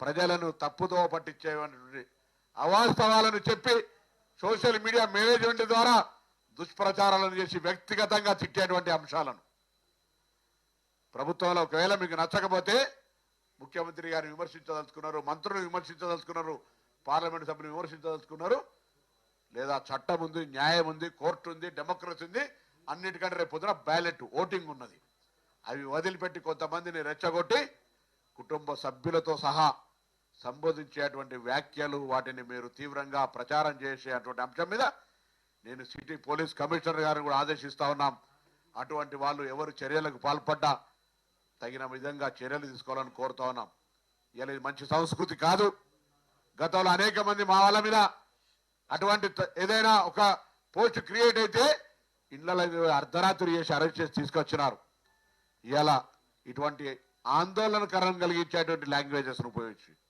ప్రజలను తప్పుదో పట్టించేటువంటి అవాస్తవాలను చెప్పి సోషల్ మీడియా మేనేజ్మెంట్ ద్వారా దుష్ప్రచారాలను చేసి వ్యక్తిగతంగా తిట్టేటువంటి అంశాలను ప్రభుత్వంలో ఒకవేళ మీకు నచ్చకపోతే ముఖ్యమంత్రి గారిని విమర్శించదలుచుకున్నారు, మంత్రులు విమర్శించదలుచుకున్నారు, పార్లమెంట్ సభ్యులు విమర్శించదలుచుకున్నారు, లేదా చట్టం ఉంది, న్యాయం ఉంది, కోర్టు ఉంది, డెమోక్రసీ ఉంది, అన్నిటికంటే రేపు పొద్దున బ్యాలెట్ ఓటింగ్ ఉన్నది. అవి వదిలిపెట్టి కొంతమందిని రెచ్చగొట్టి కుటుంబ సభ్యులతో సహా సంబోధించేటువంటి వ్యాఖ్యలు వాటిని మీరు తీవ్రంగా ప్రచారం చేసేటువంటి అంశం మీద నేను సిటీ పోలీస్ కమిషనర్ గారిని కూడా ఆదేశిస్తా ఉన్నాం. అటువంటి వాళ్ళు ఎవరు చర్యలకు పాల్పడ్డా తగిన విధంగా చర్యలు తీసుకోవాలని కోరుతా ఉన్నాం. ఇలా ఇది మంచి సంస్కృతి కాదు. గతంలో అనేక మంది మా వాళ్ళ మీద అటువంటి ఏదైనా ఒక పోస్ట్ క్రియేట్ అయితే ఇళ్లలో అర్ధరాత్రి చేసి అరెస్ట్ చేసి తీసుకొచ్చినారు. ఇలా ఇటువంటి ఆందోళనకరం కలిగించేటువంటి లాంగ్వేజెస్ ఉపయోగించి